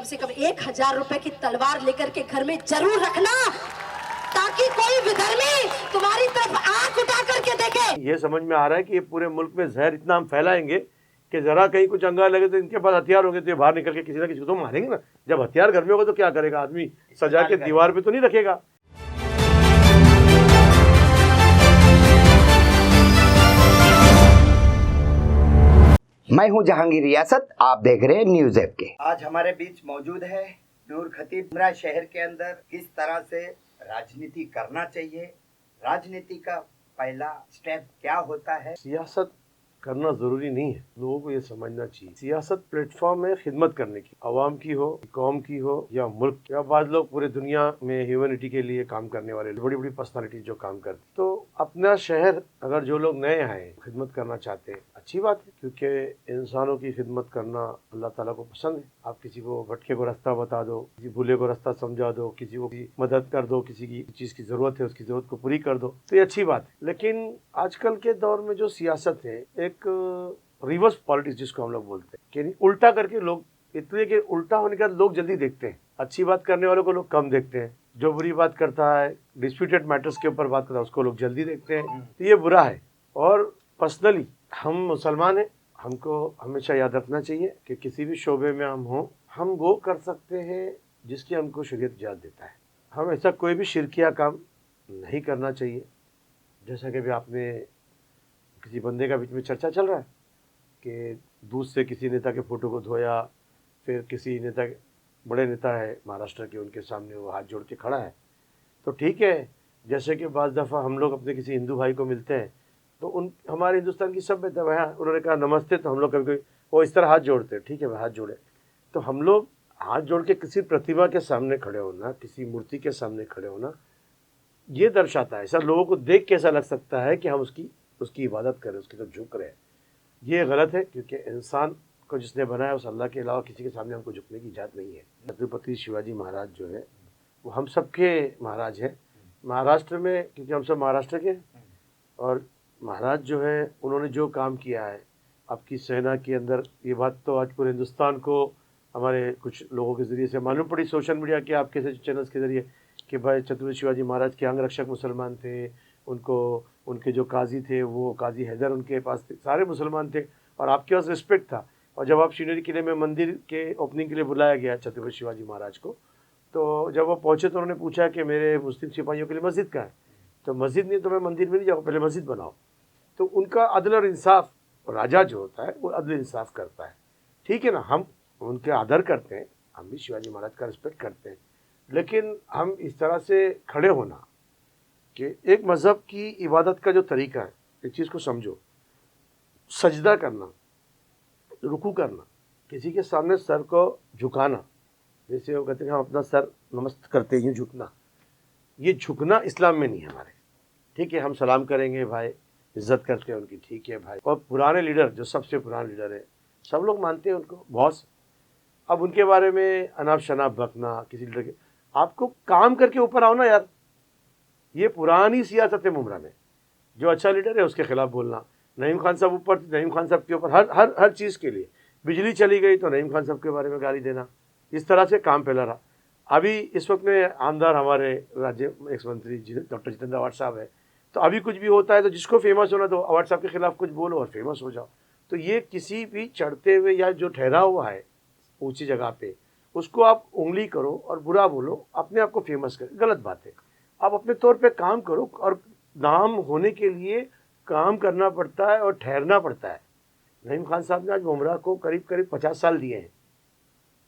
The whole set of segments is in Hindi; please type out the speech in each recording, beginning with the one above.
से कम 1000 रुपए की तलवार लेकर के घर में जरूर रखना, ताकि कोई विधर्मी तुम्हारी तरफ आंख उठा करके देखे। ये समझ में आ रहा है कि ये पूरे मुल्क में जहर इतना हम फैलाएंगे कि जरा कहीं कुछ अंगार लगे तो इनके पास हथियार होंगे तो ये बाहर निकल के किसी ना किसी को तो मारेंगे ना। जब हथियार घर में होगा तो क्या करेगा आदमी? सजा के दीवार पे तो नहीं रखेगा। मैं हूं जहांगीर रियासत, आप देख रहे हैं न्यूज़ ऐप के। आज हमारे बीच मौजूद है नूर खतीब। उमरा शहर के अंदर किस तरह से राजनीति करना चाहिए, राजनीति का पहला स्टेप क्या होता है। सियासत करना जरूरी नहीं है, लोगों को ये समझना चाहिए। सियासत प्लेटफॉर्म है खिदमत करने की, आवाम की हो, कौम की हो या मुल्क, या बाद लोग पूरे दुनिया में ह्यूमैनिटी के लिए काम करने वाले बड़ी बड़ी पर्सनालिटी जो काम करती। तो अपना शहर अगर जो लोग नए आए खिदमत करना चाहते हैं, अच्छी बात है, क्योंकि इंसानों की खिदमत करना अल्लाह ताला को पसंद है। आप किसी को भटके को रास्ता बता दो, किसी भूले को रास्ता समझा दो, किसी को मदद कर दो, किसी की चीज़ की ज़रूरत है उसकी ज़रूरत को पूरी कर दो, तो ये अच्छी बात है। लेकिन आजकल के दौर में जो सियासत है, एक रिवर्स पॉलिटिक्स जिसको हम लोग बोलते हैं, कि उल्टा करके लोग, इतने के उल्टा होने के बाद लोग जल्दी देखते हैं, अच्छी बात करने वालों को लोग कम देखते हैं, जो बुरी बात करता है, डिस्प्यूटेड मैटर्स के ऊपर बात करता है, उसको लोग जल्दी देखते हैं। तो ये बुरा है। और पर्सनली हम मुसलमान हैं, हमको हमेशा याद रखना चाहिए कि किसी भी शोबे में हम हों, हम वो कर सकते हैं जिसकी हमको शरीयत इजाज़त देता है। हम ऐसा कोई भी शिरकिया काम नहीं करना चाहिए। जैसा कि अभी आपने किसी बंदे का बीच में चर्चा चल रहा है कि दूध से किसी नेता के फ़ोटो को धोया, फिर किसी नेता, बड़े नेता है महाराष्ट्र के, उनके सामने वो हाथ जोड़ के खड़ा है। तो ठीक है, जैसे कि बाज़ दफ़ा हम लोग अपने किसी हिंदू भाई को मिलते हैं तो हमारे हिंदुस्तान की सभ्यता है, उन्होंने कहा नमस्ते, तो हम लोग कभी वो इस तरह हाथ जोड़ते हैं, ठीक है, वह हाथ जोड़े। तो हम लोग हाथ जोड़ के किसी प्रतिभा के सामने खड़े होना, किसी मूर्ति के सामने खड़े होना, ये दर्शाता है, ऐसा लोगों को देख के ऐसा लग सकता है कि हम उसकी इबादत करें, उसकी तरफ झुक रहे हैं। ये गलत है, क्योंकि इंसान को जिसने बनाया उस अल्लाह के अलावा किसी के सामने हमको झुकने की इजाज़त नहीं है। छत्रपति शिवाजी महाराज जो है वो हम सबके महाराज हैं महाराष्ट्र में, क्योंकि हम सब महाराष्ट्र के। और महाराज जो है उन्होंने जो काम किया है आपकी सेना के अंदर, ये बात तो आज पूरे हिंदुस्तान को हमारे कुछ लोगों के ज़रिए से मालूम पड़ी, सोशल मीडिया के आपके चैनल्स के ज़रिए, कि भाई छत्रपति शिवाजी महाराज के अंग रक्षक मुसलमान थे, उनके जो काजी थे वो काजी हैदर उनके पास थे, सारे मुसलमान थे और आपके पास रिस्पेक्ट था। और जब आप शिवनेरी किले में मंदिर के ओपनिंग के लिए बुलाया गया छत्रपति शिवाजी महाराज को, तो जब वो पहुँचे तो उन्होंने पूछा कि मेरे मुस्लिम सिपाहियों के लिए मस्जिद कहाँ है? तो मस्जिद नहीं तो मैं मंदिर में नहीं जाऊँ, पहले मस्जिद बनाओ। तो उनका अदल और इंसाफ, राजा जो होता है वो अदल इंसाफ करता है, ठीक है ना। हम उनके आदर करते हैं, हम भी शिवाजी महाराज का रिस्पेक्ट करते हैं, लेकिन हम इस तरह से खड़े होना कि एक मज़हब की इबादत का जो तरीका है, एक चीज़ को समझो, सजदा करना, रुकू करना, किसी के सामने सर को झुकाना, जैसे वो कहते हैं हम अपना सर नमस्त करते हैं, झुकना, ये झुकना इस्लाम में नहीं है हमारे, ठीक है। हम सलाम करेंगे भाई, इज़्ज़त करते हैं उनकी, ठीक है भाई। और पुराने लीडर, जो सबसे पुराने लीडर है, सब लोग मानते हैं उनको बॉस। अब उनके बारे में अनाप शनाप बकना किसी लीडर के, आपको काम करके ऊपर आओ ना यार। ये पुरानी सियासत है मुमरा में, जो अच्छा लीडर है उसके खिलाफ बोलना। नईम खान साहब ऊपर, नईम खान साहब के ऊपर हर चीज़ के लिए, बिजली चली गई तो नईम खान साहब के बारे में गाली देना, इस तरह से काम फैला रहा। अभी इस वक्त में आमदार हमारे राज्य एक्स मंत्री डॉक्टर जितेंद्र अवार्ड साहब है, तो अभी कुछ भी होता है तो जिसको फेमस होना, तो अवार्ड साहब के खिलाफ कुछ बोलो और फेमस हो जाओ। तो ये किसी भी चढ़ते हुए या जो ठहरा हुआ है ऊंची जगह पे, उसको आप उंगली करो और बुरा बोलो, अपने आप को फेमस करो, गलत बात है। आप अपने तौर पे काम करो, और नाम होने के लिए काम करना पड़ता है और ठहरना पड़ता है। नईम खान साहब ने आज मुमरा को करीब 50 साल दिए हैं,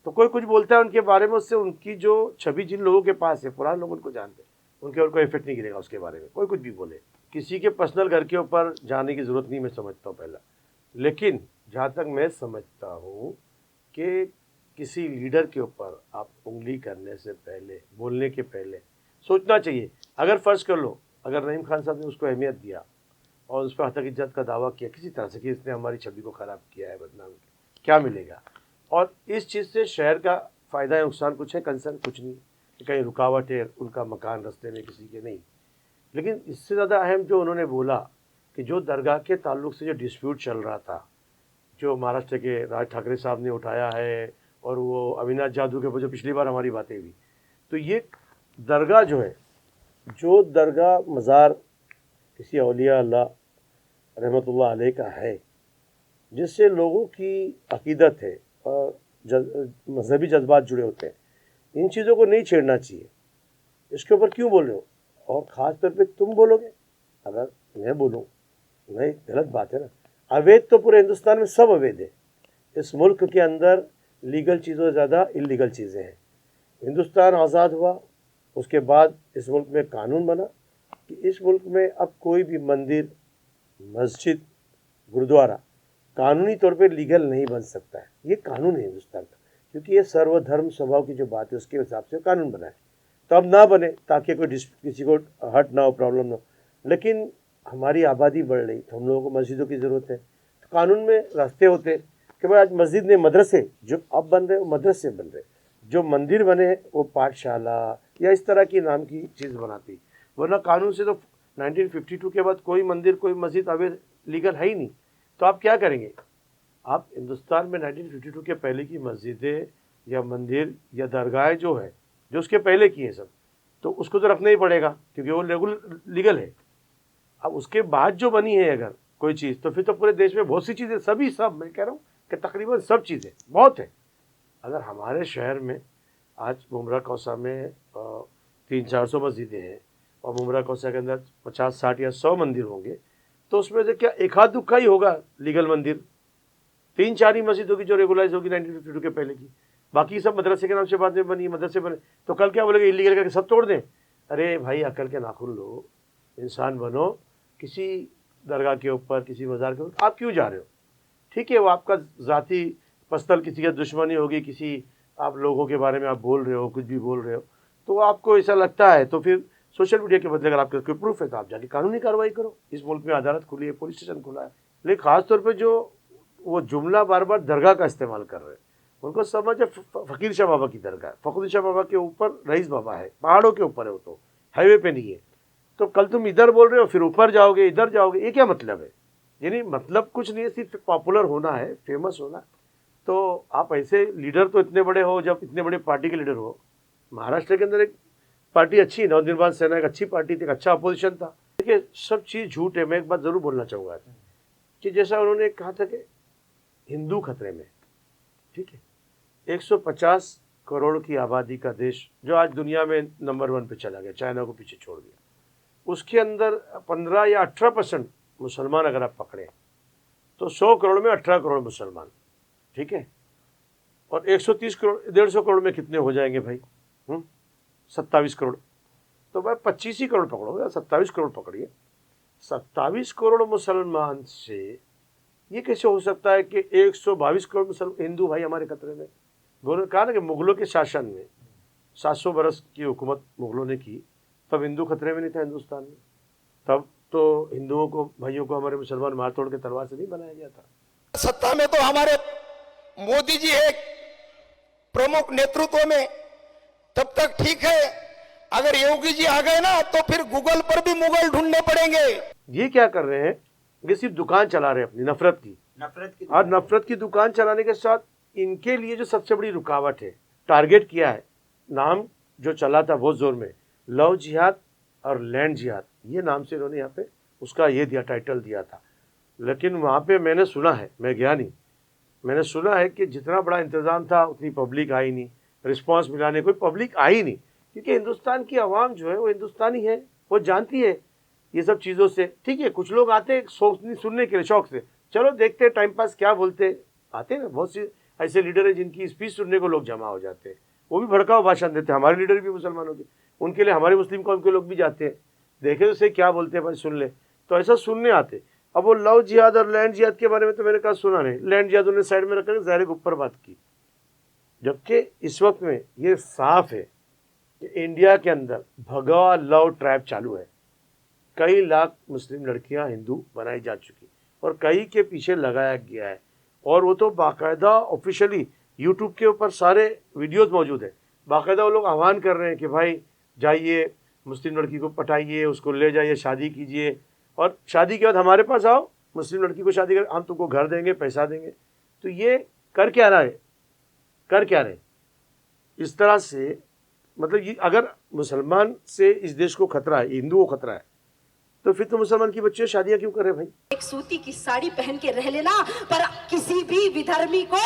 तो कोई कुछ बोलता है उनके बारे में, उससे उनकी जो छवि जिन लोगों के पास है, पुराने लोग उनको जानते हैं, उनके और कोई इफेक्ट नहीं गिरेगा उसके बारे में, कोई कुछ भी बोले। किसी के पर्सनल घर के ऊपर जाने की ज़रूरत नहीं, मैं समझता हूँ पहला। लेकिन जहाँ तक मैं समझता हूँ कि किसी लीडर के ऊपर आप उंगली करने से पहले, बोलने के पहले सोचना चाहिए। अगर फ़र्ज़ कर लो, अगर नईम खान साहब ने उसको अहमियत दिया और उस पर हतक इज्जत का दावा किया किसी तरह से कि इसने हमारी छवि को ख़राब किया है, बदनाम किया, क्या मिलेगा? और इस चीज़ से शहर का फ़ायदा है, नुकसान कुछ है? कंसर्न कुछ नहीं, कहीं रुकावट है उनका मकान रास्ते में किसी के नहीं। लेकिन इससे ज़्यादा अहम जो उन्होंने बोला कि जो दरगाह के ताल्लुक से जो डिस्प्यूट चल रहा था, जो महाराष्ट्र के राज ठाकरे साहब ने उठाया है और वो अविनाश जादू के ऊपर जो पिछली बार हमारी बातें हुई, तो ये दरगाह जो है, जो दरगाह मज़ार किसी औलिया अल्लाह रहमतुल्लाह अलैह का है, जिससे लोगों की अकीदत है और मजहबी जज्बात जुड़े होते हैं, इन चीज़ों को नहीं छेड़ना चाहिए। इसके ऊपर क्यों बोल रहे हो? और ख़ास तौर पे तुम बोलोगे, अगर मैं बोलूँ, नहीं, गलत बात है ना। अवैध तो पूरे हिंदुस्तान में सब अवैध है। इस मुल्क के अंदर लीगल चीज़ों से ज़्यादा इलीगल चीज़ें हैं। हिंदुस्तान आज़ाद हुआ, उसके बाद इस मुल्क में कानून बना कि इस मुल्क में अब कोई भी मंदिर, मस्जिद, गुरुद्वारा कानूनी तौर पे लीगल नहीं बन सकता है। ये कानून है हिंदुस्तान का, क्योंकि ये सर्वधर्म स्वभाव की जो बात है उसके हिसाब से कानून बना है। तो अब ना बने ताकि कोई किसी को हर्ट ना हो, प्रॉब्लम ना हो। लेकिन हमारी आबादी बढ़ रही, तो हम लोगों को मस्जिदों की ज़रूरत है। तो कानून में रास्ते होते कि भाई आज मस्जिद ने मदरसे जो अब बन रहे वो मदरसे बन रहे, जो मंदिर बने वो पाठशाला या इस तरह की नाम की चीज़ बनाती, वरना कानून से तो 1952 के बाद कोई मंदिर, कोई मस्जिद अवैध लीगल है ही नहीं। तो आप क्या करेंगे? आप हिंदुस्तान में 1952 के पहले की मस्जिदें या मंदिर या दरगाहें जो है, जो उसके पहले की है सब, तो उसको तो रखना ही पड़ेगा क्योंकि वो लीगल है। अब उसके बाद जो बनी है अगर कोई चीज़, तो फिर तो पूरे देश में बहुत सी चीज़ें, सभी सब मैं कह रहा हूँ कि तकरीबन सब चीज़ें बहुत है। अगर हमारे शहर में आज मुमरा कौसा में 300-400 मस्जिदें हैं और मुमरा कौसा के अंदर 50, 60 या 100 मंदिर होंगे, तो उसमें से क्या एक आध दुक्का ही होगा लीगल मंदिर? 3-4 ही मस्जिद होगी जो रेगुलाइज होगी 1952 के पहले की, बाकी सब मदरसे के नाम से बाद में बनी, मदरसे बने। तो कल क्या बोलेंगे? इलीगल करके सब तोड़ दें? अरे भाई, अकल के नाखून लो, इंसान बनो। किसी दरगाह के ऊपर, किसी मज़ार के ऊपर आप क्यों जा रहे हो? ठीक है, वो आपका ज़ाती पस्तल, किसी की दुश्मनी होगी, किसी आप लोगों के बारे में आप बोल रहे हो, कुछ भी बोल रहे हो, तो आपको ऐसा लगता है, तो फिर सोशल मीडिया के बदले अगर आपके कोई प्रूफ है तो आप जाके कानूनी कार्रवाई करो। इस मुल्क में अदालत खुली है, पुलिस स्टेशन खुला है। लेकिन ख़ास तौर पर जो वो जुमला बार बार दरगाह का इस्तेमाल कर रहे हैं, उनको समझ फ़कीर शाह बाबा की दरगाह है। फ़कीर शाह बाबा के ऊपर रईस बाबा है, पहाड़ों के ऊपर है, वो तो हाईवे पे नहीं है। तो कल तुम इधर बोल रहे हो, फिर ऊपर जाओगे, इधर जाओगे, ये क्या मतलब है? यानी मतलब कुछ नहीं है, सिर्फ पॉपुलर होना है, फेमस होना। तो आप ऐसे लीडर तो इतने बड़े हो, जब इतने बड़े पार्टी के लीडर हो। महाराष्ट्र के अंदर एक पार्टी अच्छी, नवनिर्माण सेना एक अच्छी पार्टी थी, एक अच्छा अपोजिशन था। देखिए, सब चीज़ झूठ है। मैं एक बात ज़रूर बोलना चाहूँगा कि जैसा उन्होंने कहा था कि हिंदू खतरे में, ठीक है, 150 करोड़ की आबादी का देश जो आज दुनिया में नंबर 1 पे चला गया, चाइना को पीछे छोड़ दिया, उसके अंदर 15 या 18% मुसलमान अगर आप पकड़े, तो 100 करोड़ में 18 करोड़ मुसलमान, ठीक है, और 130 करोड़, 150 करोड़ में कितने हो जाएंगे भाई? 27 करोड़। तो भाई 25 ही करोड़ पकड़ो या 27 करोड़ पकड़िए। 27 करोड़ मुसलमान से ये कैसे हो सकता है कि 122 करोड़ मुसलमान हिंदू भाई हमारे खतरे में? उन्होंने कहा ना कि मुगलों के शासन में 700 बरस की हुकूमत मुगलों ने की, तब हिंदू खतरे में नहीं था हिंदुस्तान में। तब तो हिंदुओं को, भाइयों को हमारे मुसलमान मार तोड़ के तलवार से नहीं बनाया गया था। सत्ता में तो हमारे मोदी जी है प्रमुख नेतृत्व में, तब तक ठीक है। अगर योगी जी आ गए ना तो फिर गूगल पर भी मुगल ढूंढने पड़ेंगे। ये क्या कर रहे हैं? ये सिर्फ दुकान चला रहे हैं अपनी नफरत की, और नफरत की दुकान चलाने के साथ इनके लिए जो सबसे बड़ी रुकावट है, टारगेट किया है, नाम जो चला था बहुत जोर में, लव जिहाद और लैंड जिहाद, ये नाम से इन्होंने यहाँ पे उसका ये दिया, टाइटल दिया था। लेकिन वहाँ पे मैंने सुना है, मैं गया नहीं, मैंने सुना है कि जितना बड़ा इंतज़ाम था उतनी पब्लिक आई नहीं, रिस्पांस मिलाने कोई पब्लिक आई नहीं, क्योंकि हिंदुस्तान की आवाम जो है वो हिंदुस्तानी है, वो जानती है ये सब चीज़ों से। ठीक है, कुछ लोग आते हैं सुनने के लिए, शौक से, चलो देखते हैं टाइम पास क्या बोलते, आते हैं ना। बहुत सी ऐसे लीडर हैं जिनकी स्पीच सुनने को लोग जमा हो जाते हैं, वो भी भड़काऊ भाषण देते हैं। हमारे लीडर भी मुसलमानों के, उनके लिए हमारे मुस्लिम कौम के लोग भी जाते हैं, देखे तो सही क्या बोलते हैं भाई, सुन ले। तो ऐसा सुनने आते। अब वो लव जिहाद और लैंड जिहाद के बारे में तो मैंने कहा सुना नहीं, लैंड जिहाद उन्होंने साइड में रखकर ज़ाहिर के ऊपर बात की, जबकि इस वक्त में ये साफ है कि इंडिया के अंदर भगवा लव ट्रैप चालू है। कई लाख मुस्लिम लड़कियां हिंदू बनाई जा चुकी और कई के पीछे लगाया गया है, और वो तो बाकायदा ऑफिशियली यूट्यूब के ऊपर सारे वीडियोस मौजूद है। बाकायदा वो लोग आह्वान कर रहे हैं कि भाई जाइए, मुस्लिम लड़की को पटाइए, उसको ले जाइए, शादी कीजिए, और शादी के बाद हमारे पास आओ, मुस्लिम लड़की को शादी कर, हम तुमको घर देंगे, पैसा देंगे। तो ये कर क्या रहा है? कर क्या रहे? इस तरह से मतलब ये अगर मुसलमान से इस देश को खतरा है, हिंदुओं को खतरा है, तो फिर तो मुसलमान की बच्चे शादियां क्यों कर रहे भाई? एक सूती की साड़ी पहन के रह लेना, पर किसी भी विधर्मी को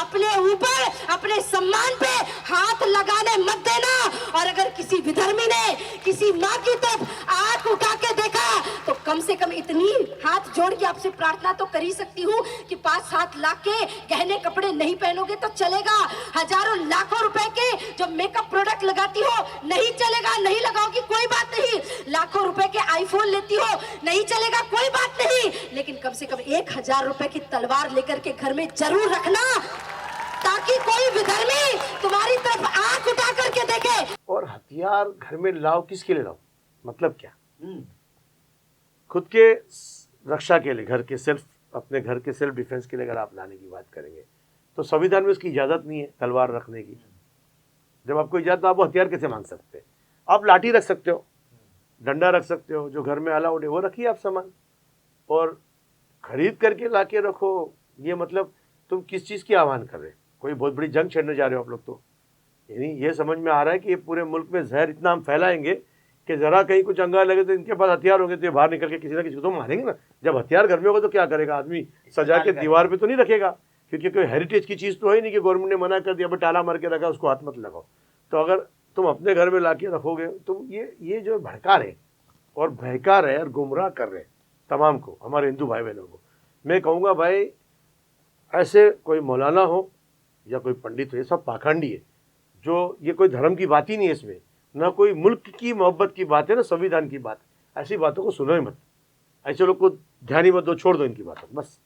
अपने ऊपर, अपने सम्मान पे हाथ लगाने मत देना। और अगर किसी विधर्मी ने किसी माँ की तरफ आंख उठा के देखा तो कम से कम इतनी हाथ जोड़ के आपसे प्रार्थना तो कर ही सकती हूँ कि 5-7 लाख के गहने कपड़े नहीं पहनोगे तो चलेगा, हजारों लाखों रुपए के जो मेकअप प्रोडक्ट लगाती हो नहीं चलेगा, नहीं लगाओगी कोई बात नहीं, लाखों रुपए के आईफोन लेती हो नहीं चलेगा कोई बात नहीं, लेकिन कम से कम 1000 रुपए की तलवार लेकर के घर में जरूर रखना, ताकि कोई विधर्मी तुम्हारी तरफ आंख उठा करके देखे। और हथियार घर में लाओ किसके लिए लाओ? मतलब क्या? खुद के रक्षा के लिए, घर के अपने घर के सेल्फ डिफेंस के लिए अगर आप लाने की बात करेंगे तो संविधान में उसकी इजाजत नहीं है तलवार रखने की। जब आपको इजाजत, तो आप हथियार कैसे मांग सकते हैं? आप लाठी रख सकते हो, डंडा रख सकते हो, जो घर में अलाउड है वो रखिए आप सामान, और खरीद करके ला के रखो। ये मतलब तुम किस चीज़ की आह्वान कर रहे हैं? कोई बहुत बड़ी जंग छेड़ने जा रहे हो आप लोग तो। यानी ये समझ में आ रहा है कि ये पूरे मुल्क में जहर इतना हम फैलाएंगे कि ज़रा कहीं कुछ अंगा लगे तो इनके पास हथियार होंगे तो ये बाहर निकल के किसी ना किसी को तो मारेंगे ना। जब हथियार घर में होगा तो क्या करेगा आदमी? सजा के दीवार पे तो नहीं रखेगा, क्योंकि कोई हेरिटेज की चीज़ तो है नहीं कि गवर्नमेंट ने मना कर दिया भाई ताला मार के रखा उसको हाथ मत लगाओ। तो अगर तुम अपने घर में ला के रखोगे तो ये जो भड़का रहे और बहका रहे और गुमराह कर रहे तमाम को, हमारे हिंदू भाई बहनों को, मैं कहूँगा भाई ऐसे कोई मौलाना हो या कोई पंडित हो, ये सब पाखंडी है। जो ये कोई धर्म की बात ही नहीं है, इसमें ना कोई मुल्क की मोहब्बत की बात है ना संविधान की बात। ऐसी बातों को सुनो ही मत, ऐसे लोग को ध्यान ही मत दो, छोड़ दो इनकी बातों बस।